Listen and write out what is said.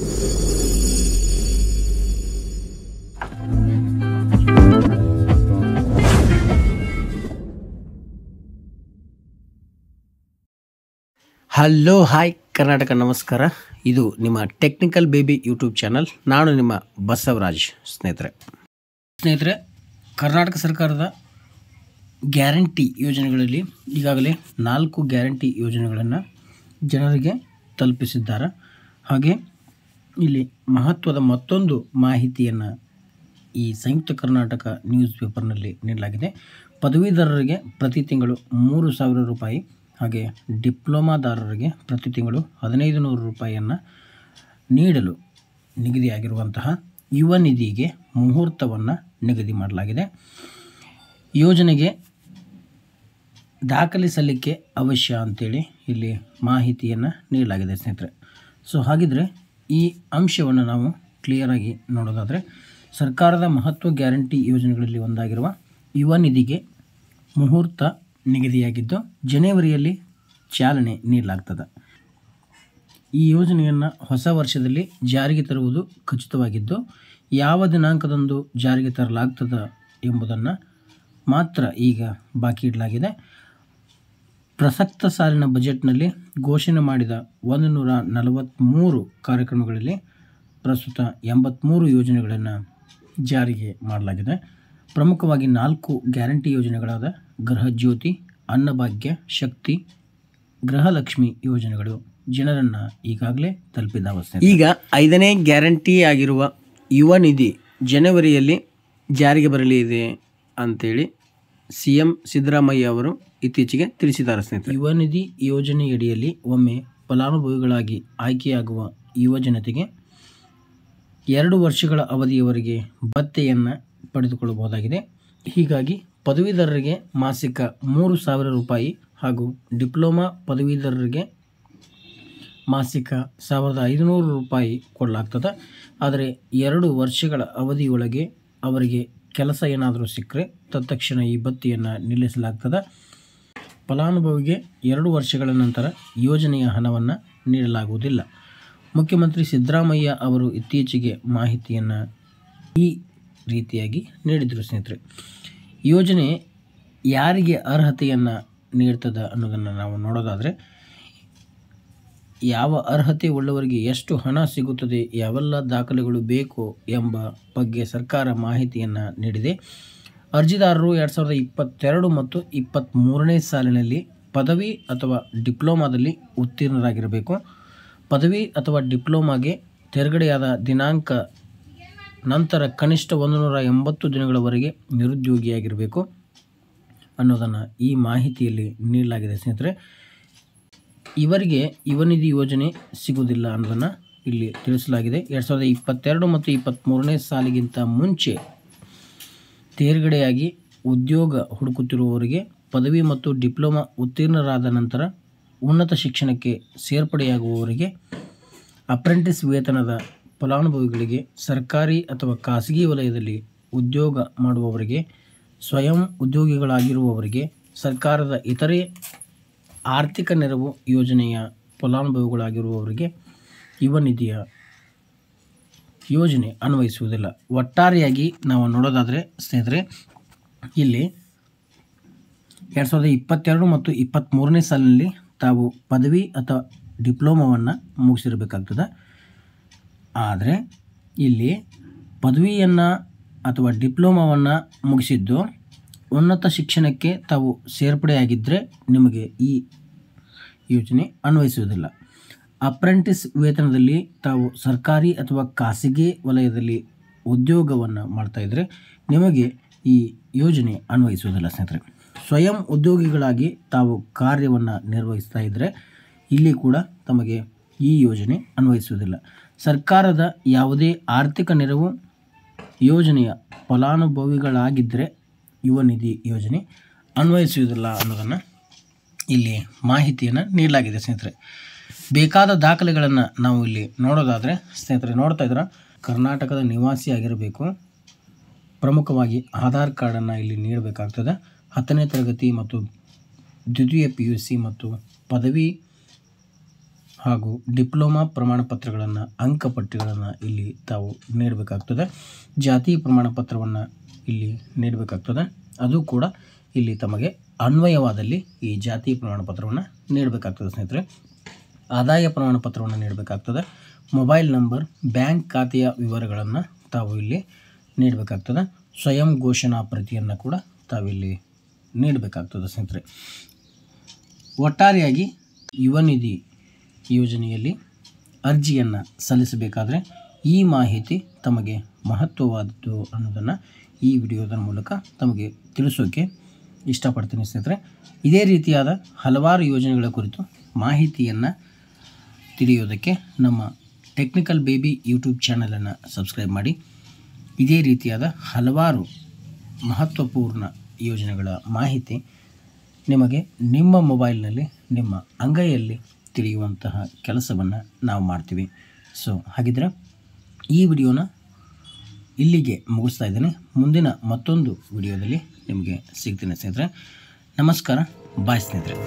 Hello hi Karnataka, ನಮಸ್ಕಾರ. ಇದು ನಿಮ್ಮ ಟೆಕ್ನಿಕಲ್ ಬೇಬಿ ಯೂಟ್ಯೂಬ್ ಚಾನಲ್. ನಾನು ನಿಮ್ಮ ಬಸವರಾಜ್. ಸ್ನೇಹಿತರೆ, ಕರ್ನಾಟಕ ಸರ್ಕಾರದ ಗ್ಯಾರಂಟಿ ಯೋಜನೆಗಳಲ್ಲಿ ಈಗಾಗಲೇ 4 ಗ್ಯಾರಂಟಿ ಯೋಜನೆಗಳನ್ನು ಜನರಿಗೆ ತಲುಪಿಸಿದ್ದಾರೆ. ಹಾಗೆ ಇಲ್ಲಿ ಮಹತ್ವದ ಮತ್ತೊಂದು ಮಾಹಿತಿಯನ್ನು ಈ ಸಂಯುಕ್ತ ಕರ್ನಾಟಕ ನ್ಯೂಸ್ ಪೇಪರ್ನಲ್ಲಿ ನೀಡಲಾಗಿದೆ. ಪದವೀಧರರಿಗೆ ಪ್ರತಿ ತಿಂಗಳು 3,000 ರೂಪಾಯಿ, ಹಾಗೆ ಡಿಪ್ಲೊಮಾದಾರರಿಗೆ ಪ್ರತಿ ತಿಂಗಳು 1,500 ರೂಪಾಯಿಯನ್ನು ನೀಡಲು ನಿಗದಿಯಾಗಿರುವಂತಹ ಯುವ ನಿಧಿಗೆ ಮುಹೂರ್ತವನ್ನು ನಿಗದಿ ಮಾಡಲಾಗಿದೆ. ಯೋಜನೆಗೆ ದಾಖಲೆ ಸಲ್ಲಿಕೆ ಅವಶ್ಯ ಅಂತೇಳಿ ಇಲ್ಲಿ ಮಾಹಿತಿಯನ್ನು ನೀಡಲಾಗಿದೆ ಸ್ನೇಹಿತರೆ. ಹಾಗಿದ್ರೆ ಈ ಅಂಶವನ್ನು ನಾವು ಕ್ಲಿಯರಾಗಿ ನೋಡೋದಾದರೆ, ಸರ್ಕಾರದ ಮಹತ್ವ ಗ್ಯಾರಂಟಿ ಯೋಜನೆಗಳಲ್ಲಿ ಒಂದಾಗಿರುವ ಯುವ ನಿಧಿಗೆ ಮುಹೂರ್ತ ನಿಗದಿಯಾಗಿದ್ದು ಜನವರಿಯಲ್ಲಿ ಚಾಲನೆ ನೀಡಲಾಗ್ತದೆ. ಈ ಯೋಜನೆಯನ್ನು ಹೊಸ ವರ್ಷದಲ್ಲಿ ಜಾರಿಗೆ ತರುವುದು ಖಚಿತವಾಗಿದ್ದು, ಯಾವ ದಿನಾಂಕದಂದು ಜಾರಿಗೆ ತರಲಾಗ್ತದೆ ಎಂಬುದನ್ನು ಮಾತ್ರ ಈಗ ಬಾಕಿ ಇಡಲಾಗಿದೆ. ಪ್ರಸಕ್ತ ಸಾಲಿನ ಬಜೆಟ್ನಲ್ಲಿ ಘೋಷಣೆ ಮಾಡಿದ 143 ಕಾರ್ಯಕ್ರಮಗಳಲ್ಲಿ ಪ್ರಸ್ತುತ 83 ಯೋಜನೆಗಳನ್ನು ಜಾರಿಗೆ ಮಾಡಲಾಗಿದೆ. ಪ್ರಮುಖವಾಗಿ 4 ಗ್ಯಾರಂಟಿ ಯೋಜನೆಗಳಾದ ಗೃಹ ಜ್ಯೋತಿ, ಅನ್ನಭಾಗ್ಯ, ಶಕ್ತಿ, ಗೃಹಲಕ್ಷ್ಮಿ ಯೋಜನೆಗಳು ಜನರನ್ನು ಈಗಾಗಲೇ ತಲುಪಿದ್ದಾವೆ. ಈಗ 5ನೇ ಗ್ಯಾರಂಟಿ ಆಗಿರುವ ಯುವ ನಿಧಿ ಜನವರಿಯಲ್ಲಿ ಜಾರಿಗೆ ಬರಲಿದೆ ಅಂತೇಳಿ CM ಸಿದ್ದರಾಮಯ್ಯ ಅವರು ಇತ್ತೀಚೆಗೆ ತಿಳಿಸಿದ್ದಾರೆ ಸ್ನೇಹಿತರೆ. ಯುವ ನಿಧಿ ಯೋಜನೆಯಡಿಯಲ್ಲಿ ಒಮ್ಮೆ ಫಲಾನುಭವಿಗಳಾಗಿ ಆಯ್ಕೆಯಾಗುವ ಯುವ ಜನತೆಗೆ 2 ವರ್ಷಗಳ ಅವಧಿಯವರೆಗೆ ಭತ್ಯೆಯನ್ನು ಪಡೆದುಕೊಳ್ಳಬಹುದಾಗಿದೆ. ಹೀಗಾಗಿ ಪದವೀಧರರಿಗೆ ಮಾಸಿಕ 3,000 ರೂಪಾಯಿ ಹಾಗೂ ಡಿಪ್ಲೊಮಾ ಪದವೀಧರರಿಗೆ ಮಾಸಿಕ 1,500 ರೂಪಾಯಿ ಕೊಡಲಾಗ್ತದೆ. ಆದರೆ 2 ವರ್ಷಗಳ ಅವಧಿಯೊಳಗೆ ಅವರಿಗೆ ಕೆಲಸ ಏನಾದರೂ ಸಿಕ್ಕರೆ ತತ್ಕ್ಷಣ ಈ ಭತ್ಯೆಯನ್ನು ನಿಲ್ಲಿಸಲಾಗ್ತದೆ. ಫಲಾನುಭವಿಗೆ 2 ವರ್ಷಗಳ ನಂತರ ಯೋಜನೆಯ ಹಣವನ್ನು ನೀಡಲಾಗುವುದಿಲ್ಲ. ಮುಖ್ಯಮಂತ್ರಿ ಸಿದ್ದರಾಮಯ್ಯ ಅವರು ಇತ್ತೀಚೆಗೆ ಮಾಹಿತಿಯನ್ನು ಈ ರೀತಿಯಾಗಿ ನೀಡಿದರು ಸ್ನೇಹಿತರೆ. ಯೋಜನೆ ಯಾರಿಗೆ ಅರ್ಹತೆಯನ್ನು ನೀಡ್ತದೆ ಅನ್ನೋದನ್ನು ನಾವು ನೋಡೋದಾದರೆ, ಯಾವ ಅರ್ಹತೆ ಉಳ್ಳವರಿಗೆ ಎಷ್ಟು ಹಣ ಸಿಗುತ್ತದೆ, ಯಾವೆಲ್ಲ ದಾಖಲೆಗಳು ಬೇಕು ಎಂಬ ಬಗ್ಗೆ ಸರ್ಕಾರ ಮಾಹಿತಿಯನ್ನು ನೀಡಿದೆ. ಅರ್ಜಿದಾರರು 2022 ಮತ್ತು 23ನೇ ಸಾಲಿನಲ್ಲಿ ಪದವಿ ಅಥವಾ ಡಿಪ್ಲೊಮಾದಲ್ಲಿ ಉತ್ತೀರ್ಣರಾಗಿರಬೇಕು. ಪದವಿ ಅಥವಾ ಡಿಪ್ಲೊಮಾಗೆ ತೇರ್ಗಡೆಯಾದ ದಿನಾಂಕ ನಂತರ ಕನಿಷ್ಠ 180 ದಿನಗಳವರೆಗೆ ನಿರುದ್ಯೋಗಿಯಾಗಿರಬೇಕು ಅನ್ನೋದನ್ನು ಈ ಮಾಹಿತಿಯಲ್ಲಿ ನೀಡಲಾಗಿದೆ ಸ್ನೇಹಿತರೆ. ಇವರಿಗೆ ಯುವ ನಿಧಿ ಯೋಜನೆ ಸಿಗುವುದಿಲ್ಲ ಅನ್ನೋದನ್ನು ಇಲ್ಲಿ ತಿಳಿಸಲಾಗಿದೆ. 2022 ಮತ್ತು 23ನೇ ಸಾಲಿಗಿಂತ ಮುಂಚೆ ತೇರ್ಗಡೆಯಾಗಿ ಉದ್ಯೋಗ ಹುಡುಕುತ್ತಿರುವವರಿಗೆ, ಪದವಿ ಮತ್ತು ಡಿಪ್ಲೊಮಾ ಉತ್ತೀರ್ಣರಾದ ನಂತರ ಉನ್ನತ ಶಿಕ್ಷಣಕ್ಕೆ ಸೇರ್ಪಡೆಯಾಗುವವರಿಗೆ, ಅಪ್ರೆಂಟಿಸ್ ವೇತನದ ಫಲಾನುಭವಿಗಳಿಗೆ, ಸರ್ಕಾರಿ ಅಥವಾ ಖಾಸಗಿ ವಲಯದಲ್ಲಿ ಉದ್ಯೋಗ ಮಾಡುವವರಿಗೆ, ಸ್ವಯಂ ಉದ್ಯೋಗಿಗಳಾಗಿರುವವರಿಗೆ, ಸರ್ಕಾರದ ಇತರೆ ಆರ್ಥಿಕ ನೆರವು ಯೋಜನೆಯ ಫಲಾನುಭವಿಗಳಾಗಿರುವವರಿಗೆ ಯುವ ನಿಧಿಯ ಯೋಜನೆ ಅನ್ವಯಿಸುವುದಿಲ್ಲ. ಒಟ್ಟಾರೆಯಾಗಿ ನಾವು ನೋಡೋದಾದರೆ ಸ್ನೇಹಿತರೆ, ಇಲ್ಲಿ 2022 ಮತ್ತು 23ನೇ ಸಾಲಿನಲ್ಲಿ ತಾವು ಪದವಿ ಅಥವಾ ಡಿಪ್ಲೊಮಾವನ್ನು ಮುಗಿಸಿರಬೇಕಾಗ್ತದೆ. ಆದರೆ ಇಲ್ಲಿ ಪದವಿಯನ್ನು ಅಥವಾ ಡಿಪ್ಲೊಮಾವನ್ನು ಮುಗಿಸಿದ್ದು ಉನ್ನತ ಶಿಕ್ಷಣಕ್ಕೆ ತಾವು ಸೇರ್ಪಡೆಯಾಗಿದ್ದರೆ ನಿಮಗೆ ಈ ಯೋಜನೆ ಅನ್ವಯಿಸುವುದಿಲ್ಲ. ಅಪ್ರೆಂಟಿಸ್ ವೇತನದಲ್ಲಿ ತಾವು ಸರ್ಕಾರಿ ಅಥವಾ ಖಾಸಗಿ ವಲಯದಲ್ಲಿ ಉದ್ಯೋಗವನ್ನು ಮಾಡ್ತಾಯಿದ್ರೆ ನಿಮಗೆ ಈ ಯೋಜನೆ ಅನ್ವಯಿಸುವುದಿಲ್ಲ ಸ್ನೇಹಿತರೆ. ಸ್ವಯಂ ಉದ್ಯೋಗಿಗಳಾಗಿ ತಾವು ಕಾರ್ಯವನ್ನು ನಿರ್ವಹಿಸ್ತಾ ಇದ್ದರೆ ಇಲ್ಲಿ ಕೂಡ ತಮಗೆ ಈ ಯೋಜನೆ ಅನ್ವಯಿಸುವುದಿಲ್ಲ. ಸರ್ಕಾರದ ಯಾವುದೇ ಆರ್ಥಿಕ ನೆರವು ಯೋಜನೆಯ ಫಲಾನುಭವಿಗಳಾಗಿದ್ದರೆ ಯುವ ನಿಧಿ ಯೋಜನೆ ಅನ್ವಯಿಸುವುದಿಲ್ಲ ಅನ್ನೋದನ್ನು ಇಲ್ಲಿ ಮಾಹಿತಿಯನ್ನು ನೀಡಲಾಗಿದೆ ಸ್ನೇಹಿತರೆ. ಬೇಕಾದ ದಾಖಲೆಗಳನ್ನು ನಾವು ಇಲ್ಲಿ ನೋಡೋದಾದರೆ ಸ್ನೇಹಿತರೆ, ನೋಡ್ತಾ ಇದ್ರೆ ಕರ್ನಾಟಕದ ನಿವಾಸಿಯಾಗಿರಬೇಕು. ಪ್ರಮುಖವಾಗಿ ಆಧಾರ್ ಕಾರ್ಡನ್ನು ಇಲ್ಲಿ ನೀಡಬೇಕಾಗ್ತದೆ. 10ನೇ ತರಗತಿ ಮತ್ತು ದ್ವಿತೀಯ PUC ಮತ್ತು ಪದವಿ ಹಾಗೂ ಡಿಪ್ಲೊಮಾ ಪ್ರಮಾಣಪತ್ರಗಳನ್ನು ಅಂಕಪಟ್ಟಿಗಳನ್ನು ಇಲ್ಲಿ ತಾವು ನೀಡಬೇಕಾಗ್ತದೆ. ಜಾತಿ ಪ್ರಮಾಣಪತ್ರವನ್ನು ಇಲ್ಲಿ ನೀಡಬೇಕಾಗ್ತದೆ. ಅದು ಕೂಡ ಇಲ್ಲಿ ತಮಗೆ ಅನ್ವಯವಾದಲ್ಲಿ ಈ ಜಾತಿ ಪ್ರಮಾಣಪತ್ರವನ್ನು ನೀಡಬೇಕಾಗ್ತದೆ ಸ್ನೇಹಿತರೆ. ಆದಾಯ ಪ್ರಮಾಣಪತ್ರವನ್ನು ನೀಡಬೇಕಾಗ್ತದೆ. ಮೊಬೈಲ್ ನಂಬರ್, ಬ್ಯಾಂಕ್ ಖಾತೆಯ ವಿವರಗಳನ್ನು ತಾವು ಇಲ್ಲಿ ನೀಡಬೇಕಾಗ್ತದೆ. ಸ್ವಯಂ ಘೋಷಣಾ ಪ್ರತಿಯನ್ನು ಕೂಡ ತಾವಿಲ್ಲಿ ನೀಡಬೇಕಾಗ್ತದೆ ಸ್ನೇಹಿತರೆ. ಒಟ್ಟಾರೆಯಾಗಿ ಯುವ ನಿಧಿ ಯೋಜನೆಯಲ್ಲಿ ಅರ್ಜಿಯನ್ನು ಸಲ್ಲಿಸಬೇಕಾದ್ರೆ ಈ ಮಾಹಿತಿ ತಮಗೆ ಮಹತ್ವವಾದದ್ದು ಅನ್ನೋದನ್ನು ಈ ವಿಡಿಯೋದ ಮೂಲಕ ತಮಗೆ ತಿಳಿಸೋಕೆ ಇಷ್ಟಪಡ್ತೀನಿ ಸ್ನೇಹಿತರೆ. ಇದೇ ರೀತಿಯಾದ ಹಲವಾರು ಯೋಜನೆಗಳ ಕುರಿತು ಮಾಹಿತಿಯನ್ನು ತಿಳಿಯೋದಕ್ಕೆ ನಮ್ಮ ಟೆಕ್ನಿಕಲ್ ಬೇಬಿ ಯೂಟ್ಯೂಬ್ ಚಾನಲನ್ನು ಸಬ್ಸ್ಕ್ರೈಬ್ ಮಾಡಿ. ಇದೇ ರೀತಿಯಾದ ಹಲವಾರು ಮಹತ್ವಪೂರ್ಣ ಯೋಜನೆಗಳ ಮಾಹಿತಿ ನಿಮಗೆ ನಿಮ್ಮ ಮೊಬೈಲ್ನಲ್ಲಿ, ನಿಮ್ಮ ಅಂಗೈಯಲ್ಲಿ ತಿಳಿಯುವಂತಹ ಕೆಲಸವನ್ನು ನಾವು ಮಾಡ್ತೀವಿ. ಹಾಗಿದ್ರೆ ಈ ವಿಡಿಯೋನ ಇಲ್ಲಿಗೆ ಮುಗಿಸ್ತಾ ಇದ್ದೇನೆ. ಮುಂದಿನ ಮತ್ತೊಂದು ವಿಡಿಯೋದಲ್ಲಿ ನಿಮಗೆ ಸಿಗ್ತೀನಿ ಸ್ನೇಹಿತರೆ. ನಮಸ್ಕಾರ, ಬಾಯ್ ಸ್ನೇಹಿತರೆ.